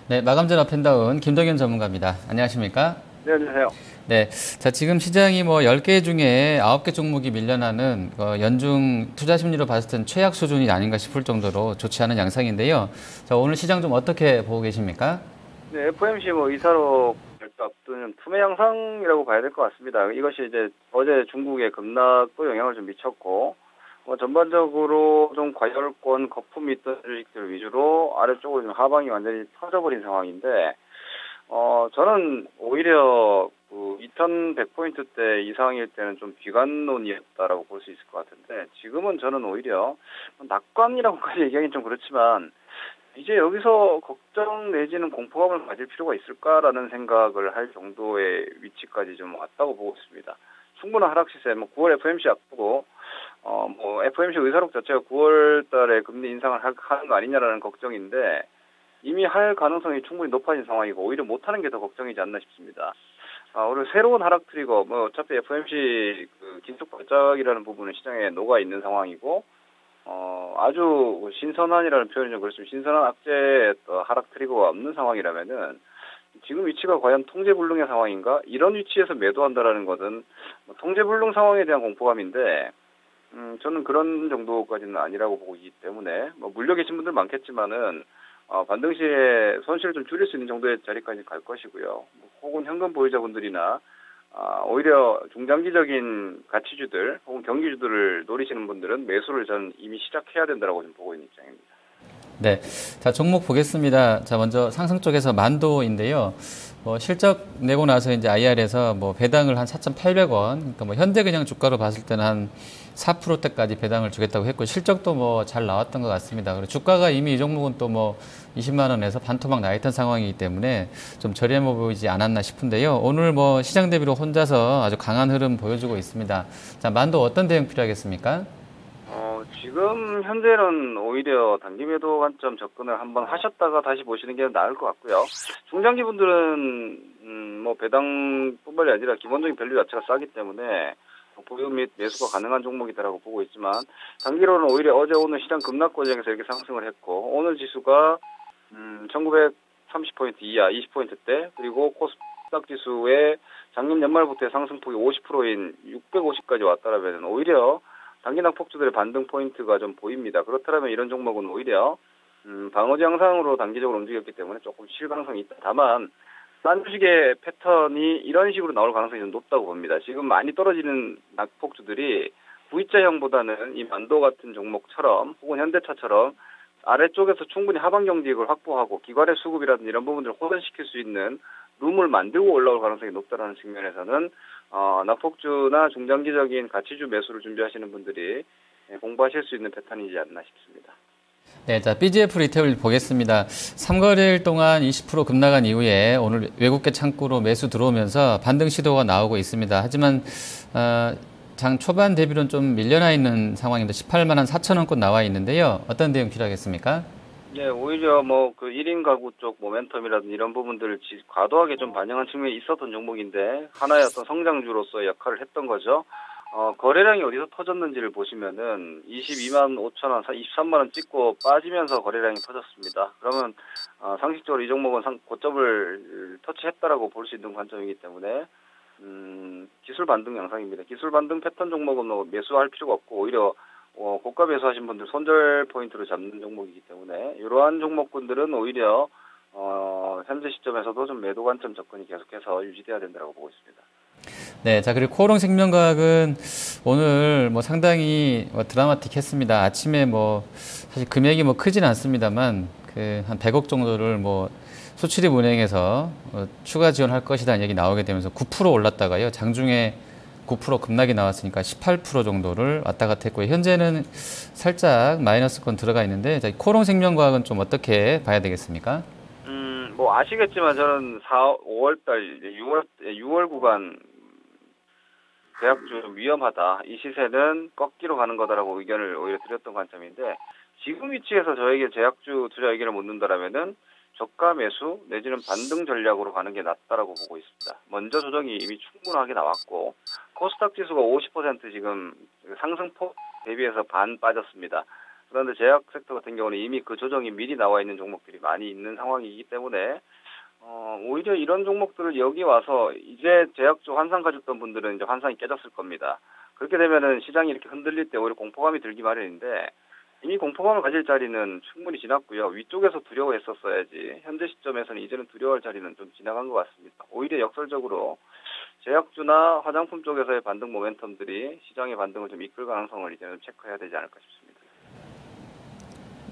네, 마감 전 업앤다운 김동현 전문가입니다. 안녕하십니까? 네, 안녕하세요. 네, 자, 지금 시장이 뭐 10개 중에 9개 종목이 밀려나는 연중 투자 심리로 봤을 땐 최악 수준이 아닌가 싶을 정도로 좋지 않은 양상인데요. 자, 오늘 시장 좀 어떻게 보고 계십니까? 네, FOMC 이사로 결정 앞두는 투매 양상이라고 봐야 될 것 같습니다. 이것이 이제 어제 중국의 급락도 영향을 좀 미쳤고, 전반적으로 좀 과열권 거품이 있던 주식들 위주로 아래쪽으로 좀 하방이 완전히 터져버린 상황인데, 저는 오히려 그 2100포인트대 이상일 때는 좀 비관론이었다라고 볼 수 있을 것 같은데, 지금은 저는 오히려 낙관이라고까지 얘기하기는 좀 그렇지만, 이제 여기서 걱정 내지는 공포감을 가질 필요가 있을까라는 생각을 할 정도의 위치까지 좀 왔다고 보고 있습니다. 충분한 하락 시세, 9월 FOMC 앞두고, FOMC 의사록 자체가 9월 달에 금리 인상을 하는 거 아니냐라는 걱정인데, 이미 할 가능성이 충분히 높아진 상황이고, 오히려 못하는 게 더 걱정이지 않나 싶습니다. 오늘 새로운 하락 트리거, 어차피 FOMC 긴축 발작이라는 부분은 시장에 녹아 있는 상황이고, 아주 신선한이라는 표현이 좀 그렇지만 신선한 악재의 하락 트리거가 없는 상황이라면은 지금 위치가 과연 통제불능의 상황인가? 이런 위치에서 매도한다라는 것은 통제불능 상황에 대한 공포감인데, 저는 그런 정도까지는 아니라고 보고 있기 때문에 물려 계신 분들 많겠지만은 반등 시에 손실을 좀 줄일 수 있는 정도의 자리까지 갈 것이고요. 혹은 현금 보유자분들이나 오히려 중장기적인 가치주들 혹은 경기주들을 노리시는 분들은 매수를 저는 이미 시작해야 된다고 좀 보고 있는 입장입니다. 네, 자, 종목 보겠습니다. 자, 먼저 상승 쪽에서 만도인데요. 실적 내고 나서 이제 IR에서 배당을 한 4,800원, 그러니까 현대그냥 주가로 봤을 때는 한 4%대까지 배당을 주겠다고 했고, 실적도 잘 나왔던 것 같습니다. 그리고 주가가 이미 이 종목은 또 20만 원에서 반토막 나 있던 상황이기 때문에 좀 저렴해 보이지 않았나 싶은데요. 오늘 시장 대비로 혼자서 아주 강한 흐름 보여주고 있습니다. 자, 만도 어떤 대응 필요하겠습니까? 지금 현재는 오히려 단기 매도 관점 접근을 한번 하셨다가 다시 보시는 게 나을 것 같고요. 중장기 분들은 배당뿐만이 아니라 기본적인 밸류 자체가 싸기 때문에 보유 및 매수가 가능한 종목이다라고 보고 있지만, 단기로는 오히려 어제 오늘 시장 급락 과정에서 이렇게 상승을 했고, 오늘 지수가 1930포인트 이하 20포인트대, 그리고 코스닥 지수의 작년 연말부터의 상승폭이 50%인 650까지 왔다라면 오히려 단기 낙폭주들의 반등 포인트가 좀 보입니다. 그렇다면 이런 종목은 오히려 방어지 양상으로 단기적으로 움직였기 때문에 조금 실 가능성이 있다. 다만 싼 주식의 패턴이 이런 식으로 나올 가능성이 좀 높다고 봅니다. 지금 많이 떨어지는 낙폭주들이 V자형보다는 이 만도 같은 종목처럼 혹은 현대차처럼 아래쪽에서 충분히 하방 경직을 확보하고 기관의 수급이라든지 이런 부분들을 호전시킬 수 있는 룸을 만들고 올라올 가능성이 높다는 측면에서는 낙폭주나 중장기적인 가치주 매수를 준비하시는 분들이 공부하실 수 있는 패턴이지 않나 싶습니다. 네, 자, BGF 리테일 보겠습니다. 3거래일 동안 20% 급락한 이후에 오늘 외국계 창구로 매수 들어오면서 반등 시도가 나오고 있습니다. 하지만 장 초반 대비로는 좀 밀려나 있는 상황인데 18만 한 4천 원권 나와 있는데요. 어떤 대응 필요하겠습니까? 네, 오히려 그 1인 가구 쪽 모멘텀이라든지 이런 부분들을 과도하게 좀 반영한 측면이 있었던 종목인데, 하나의 어떤 성장주로서의 역할을 했던 거죠. 거래량이 어디서 터졌는지를 보시면은 22만 5천 원, 23만 원 찍고 빠지면서 거래량이 터졌습니다. 그러면 상식적으로 이 종목은 고점을 터치했다라고 볼 수 있는 관점이기 때문에 기술 반등 양상입니다. 기술 반등 패턴 종목은 매수할 필요가 없고 오히려 고가 매수하신 분들 손절 포인트로 잡는 종목이기 때문에 이러한 종목군들은 오히려 현재 시점에서도 좀 매도 관점 접근이 계속해서 유지돼야 된다고 보고 있습니다. 네, 자, 그리고 코오롱 생명과학은 오늘 상당히 드라마틱했습니다. 아침에 사실 금액이 크진 않습니다만 한 100억 정도를 수출입은행에서 추가 지원할 것이라는 얘기 나오게 되면서 9% 올랐다가요. 장중에 9% 급락이 나왔으니까 18% 정도를 왔다 갔다 했고요. 현재는 살짝 마이너스권 들어가 있는데, 자, 코오롱 생명과학은 좀 어떻게 봐야 되겠습니까? 아시겠지만 저는 5월달, 6월 구간 대학주 위험하다. 이 시세는 꺾기로 가는 거다라고 의견을 오히려 드렸던 관점인데, 지금 위치에서 저에게 제약주 투자 의견을 묻는다라면은 저가 매수 내지는 반등 전략으로 가는 게 낫다라고 보고 있습니다. 먼저 조정이 이미 충분하게 나왔고, 코스닥 지수가 50% 지금 상승폭 대비해서 반 빠졌습니다. 그런데 제약 섹터 같은 경우는 이미 그 조정이 미리 나와 있는 종목들이 많이 있는 상황이기 때문에 오히려 이런 종목들을 여기 와서 이제 제약 쪽 환상 가졌던 분들은 이제 환상이 깨졌을 겁니다. 그렇게 되면은 시장이 이렇게 흔들릴 때 오히려 공포감이 들기 마련인데 이미 공포감을 가질 자리는 충분히 지났고요. 위쪽에서 두려워했었어야지 현재 시점에서는 이제는 두려워할 자리는 좀 지나간 것 같습니다. 오히려 역설적으로 제약주나 화장품 쪽에서의 반등 모멘텀들이 시장의 반등을 좀 이끌 가능성을 이제는 체크해야 되지 않을까 싶습니다.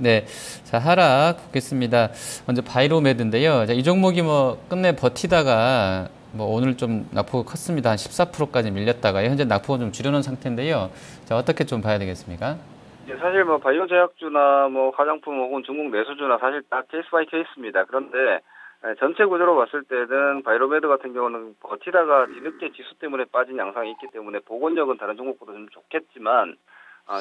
네, 자 하락 보겠습니다. 먼저 바이로메드인데요. 자, 이 종목이 뭐 끝내 버티다가 뭐 오늘 좀 낙폭이 컸습니다. 한 14%까지 밀렸다가 현재 낙폭은 좀 줄여놓은 상태인데요. 자 어떻게 좀 봐야 되겠습니까? 사실 뭐 바이오 제약주나 뭐 화장품 혹은 중국 내수주나 사실 다 케이스 바이 케이스입니다. 그런데 전체 구조로 봤을 때는 바이로메드 같은 경우는 버티다가 뒤늦게 지수 때문에 빠진 양상이 있기 때문에 복원력은 다른 종목보다 좀 좋겠지만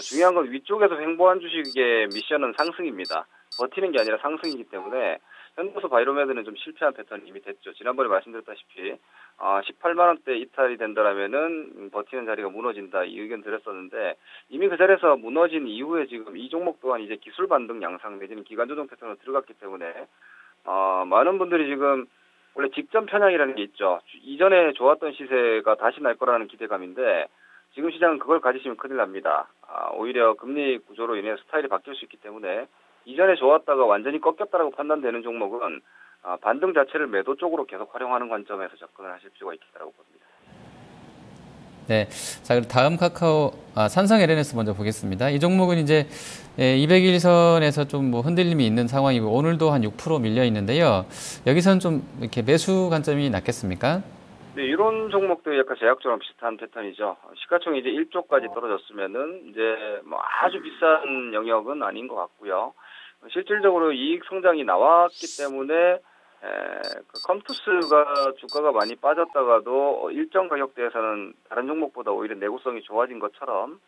중요한 건 위쪽에서 횡보한 주식의 미션은 상승입니다. 버티는 게 아니라 상승이기 때문에 현재 바이로메드는 좀 실패한 패턴이 이미 됐죠. 지난번에 말씀드렸다시피 18만 원대 이탈이 된다라면은 버티는 자리가 무너진다 이 의견 드렸었는데 이미 그 자리에서 무너진 이후에 지금 이 종목 또한 이제 기술 반등 양상 내지는 기간 조정 패턴으로 들어갔기 때문에 많은 분들이 지금 원래 직전 편향이라는 게 있죠. 이전에 좋았던 시세가 다시 날 거라는 기대감인데 지금 시장은 그걸 가지시면 큰일 납니다. 오히려 금리 구조로 인해 스타일이 바뀔 수 있기 때문에 이전에 좋았다가 완전히 꺾였다라고 판단되는 종목은 반등 자체를 매도 쪽으로 계속 활용하는 관점에서 접근을 하실 필요가 있다고 봅니다. 네, 자 그럼 다음 카카오 산성 LNS 먼저 보겠습니다. 이 종목은 이제 200일선에서 좀 뭐 흔들림이 있는 상황이고 오늘도 한 6% 밀려 있는데요. 여기서는 좀 이렇게 매수 관점이 낫겠습니까? 네, 이런 종목도 약간 제약처럼 비슷한 패턴이죠. 시가총이 이제 1조까지 떨어졌으면은 이제 뭐 아주 비싼 영역은 아닌 것 같고요. 실질적으로 이익 성장이 나왔기 때문에 그 컴투스가 주가가 많이 빠졌다가도 일정 가격대에서는 다른 종목보다 오히려 내구성이 좋아진 것처럼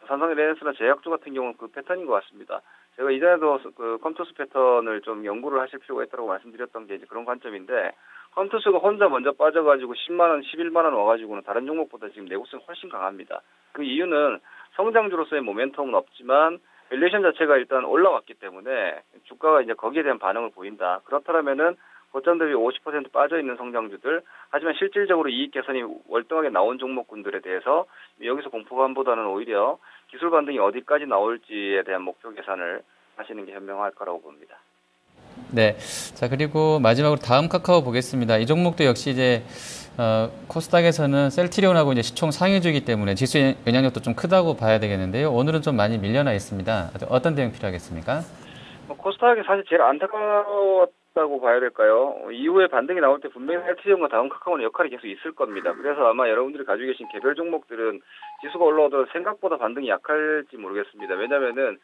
삼성 LNS나 제약주 같은 경우는 그 패턴인 것 같습니다. 제가 이전에도 그 컴투스 패턴을 좀 연구를 하실 필요가 있다고 말씀드렸던 게 이제 그런 관점인데 컴투스가 혼자 먼저 빠져가지고 10만 원, 11만 원 와가지고는 다른 종목보다 지금 내구성이 훨씬 강합니다. 그 이유는 성장주로서의 모멘텀은 없지만 밸류에이션 자체가 일단 올라왔기 때문에 주가가 이제 거기에 대한 반응을 보인다. 그렇다면은 고점 대비 50% 빠져있는 성장주들, 하지만 실질적으로 이익 개선이 월등하게 나온 종목군들에 대해서 여기서 공포감보다는 오히려 기술 반등이 어디까지 나올지에 대한 목표 계산을 하시는 게 현명할 거라고 봅니다. 네. 자, 그리고 마지막으로 다음 카카오 보겠습니다. 이 종목도 역시 이제, 코스닥에서는 셀트리온하고 이제 시총 상위주이기 때문에 지수 영향력도 좀 크다고 봐야 되겠는데요. 오늘은 좀 많이 밀려나 있습니다. 어떤 대응 필요하겠습니까? 코스닥이 사실 제일 안타까웠다고 봐야 될까요? 이후에 반등이 나올 때 분명히 셀트리온과 다음 카카오는 역할이 계속 있을 겁니다. 그래서 아마 여러분들이 가지고 계신 개별 종목들은 지수가 올라오더라도 생각보다 반등이 약할지 모르겠습니다. 왜냐면은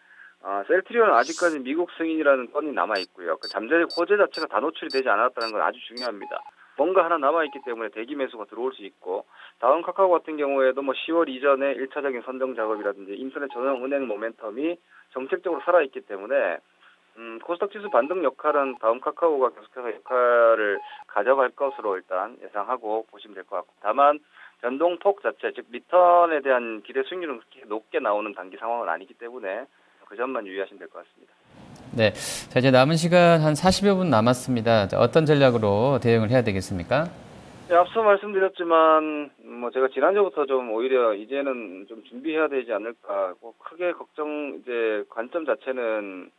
셀트리온은 아직까지 미국 승인이라는 건이 남아있고요. 그 잠재적 호재 자체가 다 노출이 되지 않았다는 건 아주 중요합니다. 뭔가 하나 남아있기 때문에 대기 매수가 들어올 수 있고 다음 카카오 같은 경우에도 뭐 10월 이전에 1차적인 선정 작업이라든지 인터넷 전용 은행 모멘텀이 정책적으로 살아있기 때문에 코스닥 지수 반등 역할은 다음 카카오가 계속해서 역할을 가져갈 것으로 일단 예상하고 보시면 될 것 같고 다만 변동폭 자체 즉 리턴에 대한 기대 수익률은 그렇게 높게 나오는 단기 상황은 아니기 때문에 그 점만 유의하시면 될 것 같습니다. 네. 자, 이제 남은 시간 한 40여 분 남았습니다. 자, 어떤 전략으로 대응을 해야 되겠습니까? 네, 앞서 말씀드렸지만 뭐 제가 지난주부터 좀 오히려 이제는 좀 준비해야 되지 않을까. 뭐 크게 걱정 이제 관점 자체는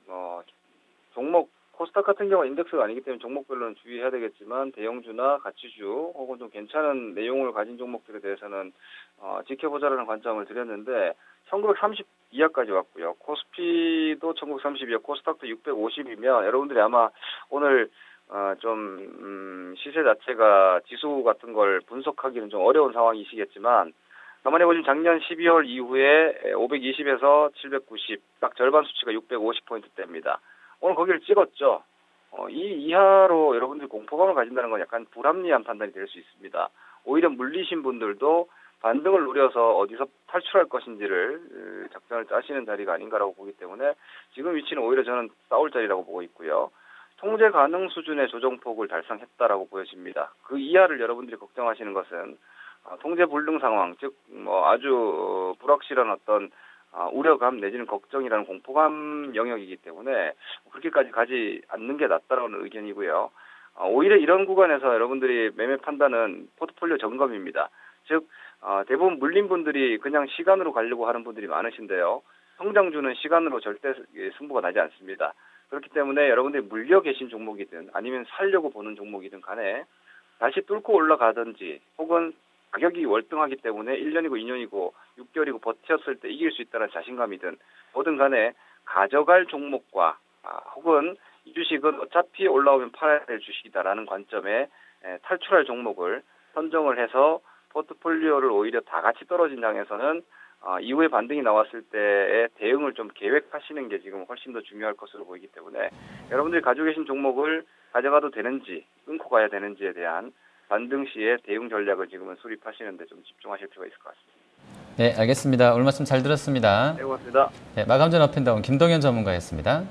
종목 코스닥 같은 경우 인덱스가 아니기 때문에 종목별로는 주의해야 되겠지만 대형주나 가치주 혹은 좀 괜찮은 내용을 가진 종목들에 대해서는 지켜보자라는 관점을 드렸는데 1930 이하까지 왔고요. 코스피도 1930이요. 코스닥도 650이면 여러분들이 아마 오늘 시세 자체가 지수 같은 걸 분석하기는 좀 어려운 상황이시겠지만 가만히 보시면 작년 12월 이후에 520에서 790, 딱 절반 수치가 650포인트대입니다. 오늘 거기를 찍었죠. 이 이하로 여러분들이 공포감을 가진다는 건 약간 불합리한 판단이 될 수 있습니다. 오히려 물리신 분들도 반등을 노려서 어디서 탈출할 것인지를 작전을 짜시는 자리가 아닌가라고 보기 때문에 지금 위치는 오히려 저는 싸울 자리라고 보고 있고요. 통제 가능 수준의 조정폭을 달성했다라고 보여집니다. 그 이하를 여러분들이 걱정하시는 것은 통제 불능 상황, 즉 아주 불확실한 어떤 우려감 내지는 걱정이라는 공포감 영역이기 때문에 그렇게까지 가지 않는 게 낫다라는 의견이고요. 오히려 이런 구간에서 여러분들이 매매 판단은 포트폴리오 점검입니다. 즉 대부분 물린 분들이 그냥 시간으로 가려고 하는 분들이 많으신데요. 성장주는 시간으로 절대 승부가 나지 않습니다. 그렇기 때문에 여러분들이 물려 계신 종목이든 아니면 살려고 보는 종목이든 간에 다시 뚫고 올라가든지 혹은 가격이 월등하기 때문에 1년이고 2년이고 6개월이고 버텼을 때 이길 수 있다는 자신감이든 뭐든 간에 가져갈 종목과 혹은 이 주식은 어차피 올라오면 팔아야 될 주식이다라는 관점에 탈출할 종목을 선정을 해서 포트폴리오를 오히려 다 같이 떨어진 장에서는 이후에 반등이 나왔을 때의 대응을 좀 계획하시는 게 지금 훨씬 더 중요할 것으로 보이기 때문에 여러분들이 가지고 계신 종목을 가져가도 되는지 끊고 가야 되는지에 대한 반등 시에 대응 전략을 지금은 수립하시는 데 좀 집중하실 필요가 있을 것 같습니다. 네, 알겠습니다. 오늘 말씀 잘 들었습니다. 네, 고맙습니다. 네, 마감전 업앤다운 김동현 전문가였습니다.